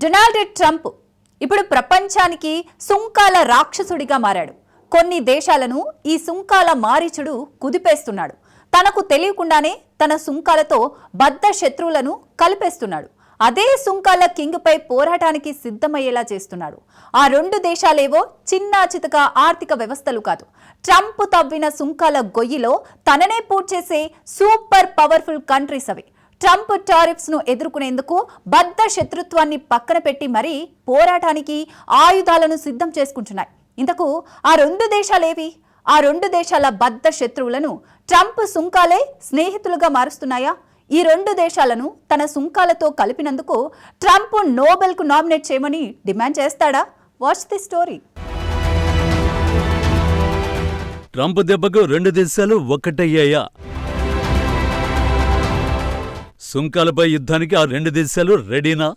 Donald Trump ఇప్పుడు ప్రపంచానికి సుంకాల రాక్షసుడిగా మారాడు. కొన్ని దేశాలను ఈ సుంకాల మారీచుడు కుదిపేస్తున్నాడు. తనకు తెలియకుండానే తన సుంకాలతో బద్ధ శత్రువులను కలిపేస్తున్నాడు. అదే సుంకాల కింగ్ పై పోరాటానికి సిద్ధమయ్యేలా చేస్తున్నాడు. ఆ రెండు దేశాలేవో చిన్నా చితక ఆర్థిక వ్యవస్థలు కాదు. ట్రంప్ తవ్విన సుంకాల గొయ్యిలో తననే పూడ్ చేసే సూపర్ పవర్ఫుల్ కంట్రీస్ అవి. ట్రంప్ టారిఫ్స్ ను ఎదుర్కొనేందుకు బద్ధ శత్రుత్వాన్ని పక్కన పెట్టి మరీ పోరాటానికి ఆయుధాలను సిద్ధం చేసుకుంటున్నాయి. ఇంతకు ఆ రెండు దేశాలేవి? ఆ రెండు దేశాల బద్ధ శత్రువులను ట్రంప్ సుంకాలే స్నేహితులుగా మారుస్తున్నాయా? ఈ రెండు దేశాలను తన సుంకాలతో కలిపినందుకు ట్రంప్ నోబెల్కు నామినేట్ చేయమని డిమాండ్ చేస్తాడా? Watch the story. ట్రంప్ దెబ్బకు రెండు దేశాలు ఒక్కటయ్యాయా? సుంకాలపై యుద్ధానికి ఆ రెండు దేశాలు రెడీనా?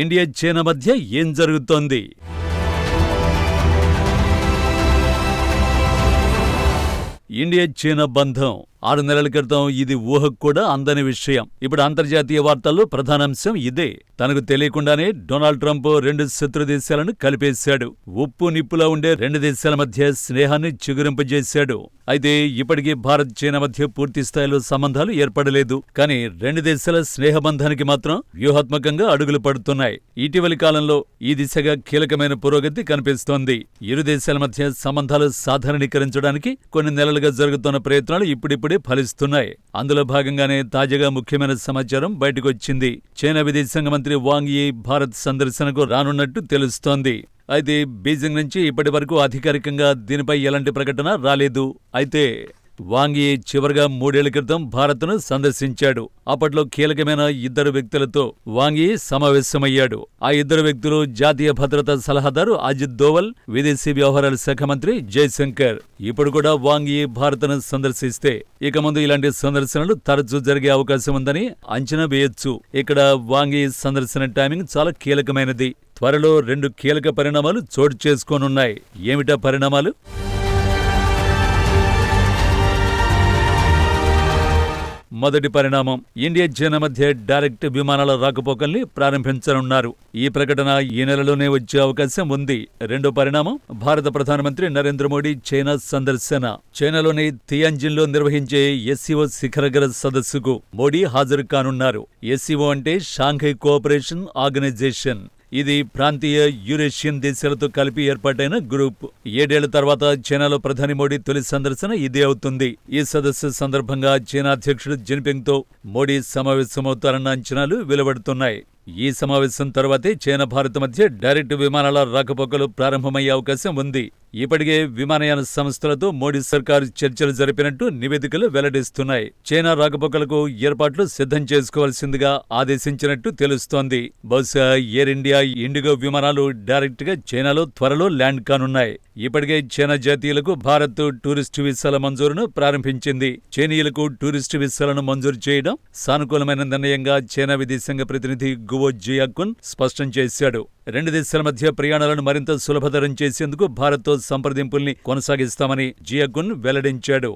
ఇండియా చైనా మధ్య ఏం జరుగుతోంది? ఇండియా చైనా బంధం 6 నెలల క్రితం ఇది ఊహకు కూడా అందని విషయం. ఇప్పుడు అంతర్జాతీయ వార్తల్లో ప్రధానాంశం ఇదే. తనకు తెలియకుండానే డొనాల్డ్ ట్రంప్ రెండు శత్రు దేశాలను కలిపేశాడు. ఉప్పు నిప్పులా ఉండే రెండు దేశాల మధ్య స్నేహాన్ని చిగురింపజేశాడు. అయితే ఇప్పటికీ భారత్ చైనా మధ్య పూర్తి స్థాయిలో సంబంధాలు ఏర్పడలేదు. కానీ రెండు దేశాల స్నేహబంధానికి మాత్రం వ్యూహాత్మకంగా అడుగులు పడుతున్నాయి. ఇటీవలి కాలంలో ఈ దిశగా కీలకమైన పురోగతి కనిపిస్తోంది. ఇరు దేశాల మధ్య సంబంధాలు సాధారణీకరించడానికి కొన్ని నెలలుగా జరుగుతున్న ప్రయత్నాలు ఇప్పుడిప్పుడే ఫలిస్తున్నాయి. అందులో భాగంగానే తాజాగా ముఖ్యమైన సమాచారం బయటకొచ్చింది. చైనా విదేశాంగ మంత్రి వాంగ్ యీ భారత్ సందర్శనకు రానున్నట్టు తెలుస్తోంది. అయితే బీజింగ్ నుంచి ఇప్పటి వరకు అధికారికంగా దీనిపై ఎలాంటి ప్రకటన రాలేదు. అయితే వాంగ్ యీ చివరిగా 3 ఏళ్ల క్రితం భారత్ను సందర్శించాడు. అప్పట్లో కీలకమైన 2 వ్యక్తులతో వాంగ్ యీ సమావేశమయ్యాడు. ఆ 2 వ్యక్తులు జాతీయ భద్రతా సలహాదారు అజిత్ దోవల్, విదేశీ వ్యవహారాల శాఖ మంత్రి జైశంకర్. ఇప్పుడు కూడా వాంగ్ యీ భారత్ను సందర్శిస్తే ఇక ముందు ఇలాంటి సందర్శనలు తరచూ జరిగే అవకాశం ఉందని అంచనా వేయొచ్చు. ఇక్కడ వాంగ్ యీ సందర్శన టైమింగ్ చాలా కీలకమైనది. త్వరలో 2 కీలక పరిణామాలు చోటు చేసుకోనున్నాయి. ఏమిటా పరిణామాలు? మొదటి పరిణామం, ఇండియా చైనా మధ్య డైరెక్ట్ విమానాల రాకపోకల్ని ప్రారంభించనున్నారు. ఈ ప్రకటన ఈ నెలలోనే వచ్చే అవకాశం ఉంది. రెండో పరిణామం, భారత ప్రధానమంత్రి నరేంద్ర మోడీ చైనా సందర్శన. చైనాలోని తియాన్జిన్లో నిర్వహించే ఎస్సీఓ శిఖరాగ్ర సదస్సుకు మోడీ హాజరు కానున్నారు. ఎస్సీఓ అంటే షాంఘై కోఆపరేషన్ ఆర్గనైజేషన్. ఇది ప్రాంతీయ యూరేషియన్ దేశాలతో కలిపి ఏర్పాటైన గ్రూప్. 7 ఏళ్ల తర్వాత చైనాలో ప్రధాని మోడీ తొలి సందర్శన ఇదే అవుతుంది. ఈ సదస్సు సందర్భంగా చైనా అధ్యక్షుడు జిన్పింగ్తో మోడీ సమావేశమవుతారన్న అంచనాలు వెలువడుతున్నాయి. ఈ సమావేశం తర్వాతే చైనా భారత్ మధ్య డైరెక్ట్ విమానాల రాకపోకలు ప్రారంభమయ్యే అవకాశం ఉంది. ఇప్పటికే విమానయాన సంస్థలతో మోడీ సర్కారు చర్చలు జరిపినట్టు నివేదికలు వెల్లడిస్తున్నాయి. చైనా రాకపోకలకు ఏర్పాట్లు సిద్ధం చేసుకోవాల్సిందిగా ఆదేశించినట్టు తెలుస్తోంది. బహుశా ఎయిర్ ఇండియా, ఇండిగో విమానాలు డైరెక్ట్ గా చైనాలో త్వరలో ల్యాండ్ కానున్నాయి. ఇప్పటికే చైనా జాతీయులకు భారత్ టూరిస్టు వీసాల మంజూరును ప్రారంభించింది. చైనీయులకు టూరిస్టు వీసాలను మంజూరు చేయడం సానుకూలమైన నిర్ణయంగా చైనా విదేశాంగ ప్రతినిధి గువో జియాకున్ స్పష్టం చేశాడు. రెండు దేశాల మధ్య ప్రయాణాలను మరింత సులభతరం చేసేందుకు భారత్తో సంప్రదింపుల్ని కొనసాగిస్తామని జియాకున్ వెల్లడించాడు.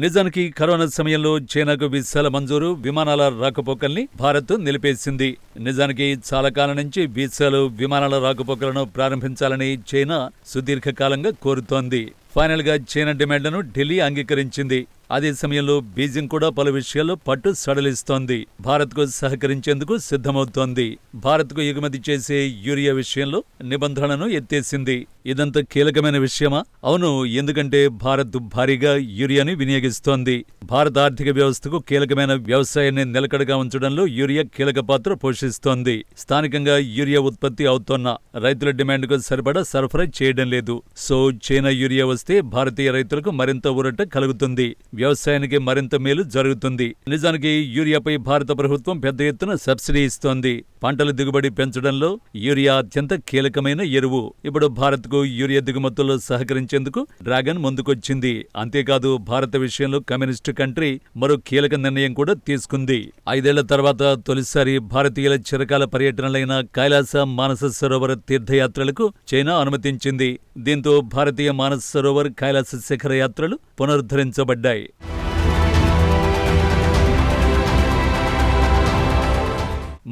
నిజానికి కరోనా సమయంలో చైనాకు వీసాల మంజూరు, విమానాల రాకపోకల్ని భారత్ నిలిపేసింది. నిజానికి చాలా కాలం నుంచి వీసాలు, విమానాల రాకపోకలను ప్రారంభించాలని చైనా సుదీర్ఘకాలంగా కోరుతోంది. ఫైనల్ గా చైనా డిమాండ్లను ఢిల్లీ అంగీకరించింది. అదే సమయంలో బీజింగ్ కూడా పలు విషయాల్లో పట్టు సడలిస్తోంది. భారత్కు సహకరించేందుకు సిద్ధమవుతోంది. భారత్కు ఎగుమతి చేసే యూరియా విషయంలో నిబంధనలను ఎత్తేసింది. ఇదంతా కీలకమైన విషయమా? అవును, ఎందుకంటే భారత్ భారీగా యూరియాని వినియోగిస్తోంది. భారత ఆర్థిక వ్యవస్థకు కీలకమైన వ్యవసాయాన్ని నిలకడగా ఉంచడంలో యూరియా కీలక పాత్ర పోషిస్తోంది. స్థానికంగా యూరియా ఉత్పత్తి అవుతోన్న రైతుల డిమాండ్కు సరిపడా సరఫరా చేయడం లేదు. సో చైనా యూరియా వస్తే భారతీయ రైతులకు మరింత ఊరట కలుగుతుంది. వ్యవసాయానికి మరింత మేలు జరుగుతుంది. నిజానికి యూరియాపై భారత ప్రభుత్వం పెద్ద ఎత్తున సబ్సిడీ ఇస్తోంది. పంటల దిగుబడి పెంచడంలో యూరియా అత్యంత కీలకమైన ఎరువు. ఇప్పుడు భారత్కు యూరియా దిగుమతుల్లో సహకరించేందుకు డ్రాగన్ ముందుకొచ్చింది. అంతేకాదు భారత విషయంలో కమ్యూనిస్టు కంట్రీ మరో కీలక నిర్ణయం కూడా తీసుకుంది. 5 ఏళ్ల తర్వాత తొలిసారి భారతీయుల చిరకాల పర్యటనలైన కైలాస, మానస సరోవర తీర్థయాత్రలకు చైనా అనుమతించింది. దీంతో భారతీయ మానస సరోవర్, కైలాస శిఖర యాత్రలు పునరుద్ధరించబడ్డాయి.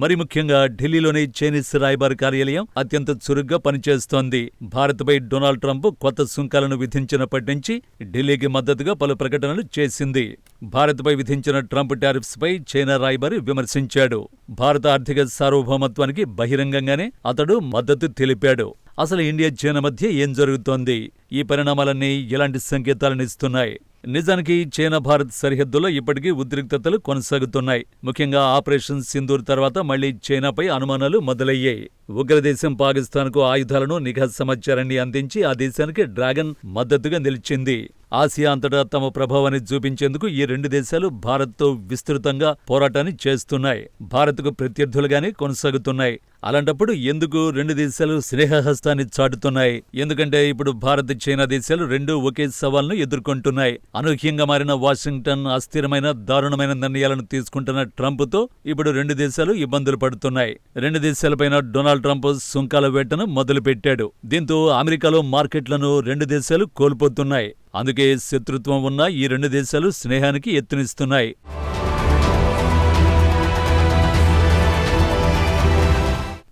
మరి ముఖ్యంగా ఢిల్లీలోని చైనీస్ రాయబార కార్యాలయం అత్యంత చురుగ్గా పనిచేస్తోంది. భారత్పై డొనాల్డ్ ట్రంప్ కొత్త సుంకాలను విధించినప్పటి నుంచి ఢిల్లీకి మద్దతుగా పలు ప్రకటనలు చేసింది. భారత్పై విధించిన ట్రంప్ టారిఫ్స్ పై చైనా రాయబారి విమర్శించాడు. భారత ఆర్థిక సార్వభౌమత్వానికి బహిరంగంగానే అతడు మద్దతు తెలిపాడు. అసలు ఇండియా చైనా మధ్య ఏం జరుగుతోంది? ఈ పరిణామాలన్నీ ఎలాంటి సంకేతాలనిస్తున్నాయి? నిజానికి చైనా భారత్ సరిహద్దులో ఇప్పటికీ ఉద్రిక్తతలు కొనసాగుతున్నాయి. ముఖ్యంగా ఆపరేషన్ సింధూర్ తర్వాత మళ్లీ చైనాపై అనుమానాలు మొదలయ్యాయి. ఉగ్రదేశం పాకిస్తాన్కు ఆయుధాలను, నిఘా సమాచారాన్ని అందించి ఆ దేశానికి డ్రాగన్ మద్దతుగా నిలిచింది. ఆసియా అంతటా తమ ప్రభావాన్ని చూపించేందుకు ఈ రెండు దేశాలు భారత్తో విస్తృతంగా పోరాటాన్ని చేస్తున్నాయి. భారత్కు ప్రత్యర్థులుగానే కొనసాగుతున్నాయి. అలాంటప్పుడు ఎందుకు రెండు దేశాలు స్నేహహస్తాన్ని చాటుతున్నాయి? ఎందుకంటే ఇప్పుడు భారత్, చైనా దేశాలు రెండూ ఒకే సవాల్ను ఎదుర్కొంటున్నాయి. అనూహ్యంగా మారిన వాషింగ్టన్ అస్థిరమైన, దారుణమైన నిర్ణయాలను తీసుకుంటున్న ట్రంప్తో ఇప్పుడు రెండు దేశాలు ఇబ్బందులు పడుతున్నాయి. రెండు దేశాలపైన డొనాల్డ్ ట్రంప్ సుంకాల వేటను మొదలుపెట్టాడు. దీంతో అమెరికాలో మార్కెట్లను రెండు దేశాలు కోల్పోతున్నాయి. అందుకే శత్రుత్వం ఉన్న ఈ రెండు దేశాలు స్నేహానికి ఎత్తునిస్తున్నాయి.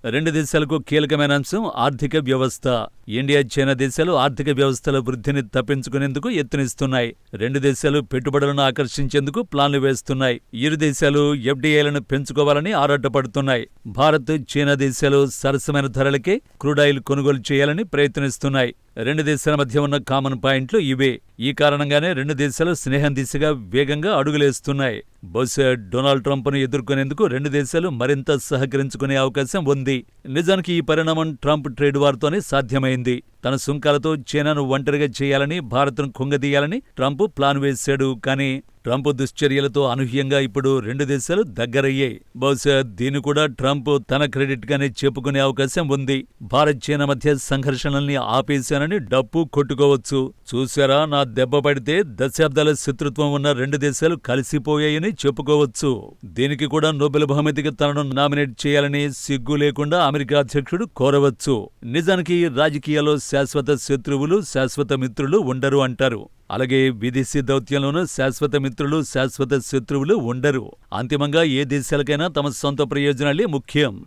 రెండు దేశాలకు కీలకమైన అంశం ఆర్థిక వ్యవస్థ. ఇండియా, చైనా దేశాలు ఆర్థిక వ్యవస్థల వృద్ధిని తప్పించుకునేందుకు యత్నిస్తున్నాయి. రెండు దేశాలు పెట్టుబడులను ఆకర్షించేందుకు ప్లాన్లు వేస్తున్నాయి. ఇరు దేశాలు ఎఫ్డీఐలను పెంచుకోవాలని ఆరాటపడుతున్నాయి. భారత్, చైనా దేశాలు సరసమైన ధరలకే క్రూడాయిల్ కొనుగోలు చేయాలని ప్రయత్నిస్తున్నాయి. రెండు దేశాల మధ్య ఉన్న కామన్ పాయింట్లు ఇవే. ఈ కారణంగానే రెండు దేశాలు స్నేహం దిశగా వేగంగా అడుగులేస్తున్నాయి. బహుశా డొనాల్డ్ ట్రంప్ను ఎదుర్కొనేందుకు రెండు దేశాలు మరింత సహకరించుకునే అవకాశం ఉంది. నిజానికి ఈ పరిణామం ట్రంప్ ట్రేడ్ వార్తోనే సాధ్యమైంది. తన సుంకాలతో చైనాను ఒంటరిగా చేయాలని, భారత్ను కుంగదీయాలని ట్రంప్ ప్లాన్ వేశాడు. కానీ ట్రంప్ దుశ్చర్యలతో అనూహ్యంగా ఇప్పుడు రెండు దేశాలు దగ్గరయ్యాయి. బహుశా దీన్ని కూడా ట్రంప్ తన క్రెడిట్ గానే చెప్పుకునే అవకాశం ఉంది. భారత్, చైనా మధ్య సంఘర్షణల్ని ఆపేశానని డప్పు కొట్టుకోవచ్చు. చూశారా, నా దెబ్బ పడితే దశాబ్దాల శత్రుత్వం ఉన్న రెండు దేశాలు కలిసిపోయాయని చెప్పుకోవచ్చు. దీనికి కూడా నోబెల్ బహుమతికి తనను నామినేట్ చేయాలని సిగ్గు లేకుండా అమెరికా అధ్యక్షుడు కోరవచ్చు. నిజానికి రాజకీయాల్లో శాశ్వత శత్రువులు, శాశ్వత మిత్రులు ఉండరు అంటారు. అలాగే విదేశీ దౌత్యంలోనూ శాశ్వత మిత్రులు, శాశ్వత శత్రువులు ఉండరు. అంతిమంగా ఏ దేశాలకైనా తమ సొంత ప్రయోజనాలే ముఖ్యం.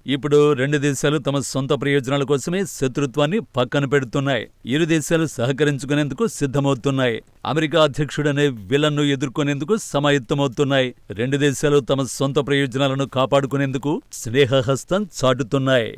ఇప్పుడు రెండు దేశాలు తమ సొంత ప్రయోజనాల కోసమే శత్రుత్వాన్ని పక్కన పెడుతున్నాయి. ఇరు దేశాలు సహకరించుకునేందుకు సిద్ధమవుతున్నాయి. అమెరికా అధ్యక్షుడనే విలన్ను ఎదుర్కొనేందుకు సమాయత్తమవుతున్నాయి. రెండు దేశాలు తమ సొంత ప్రయోజనాలను కాపాడుకునేందుకు స్నేహహస్తం చాటుతున్నాయి.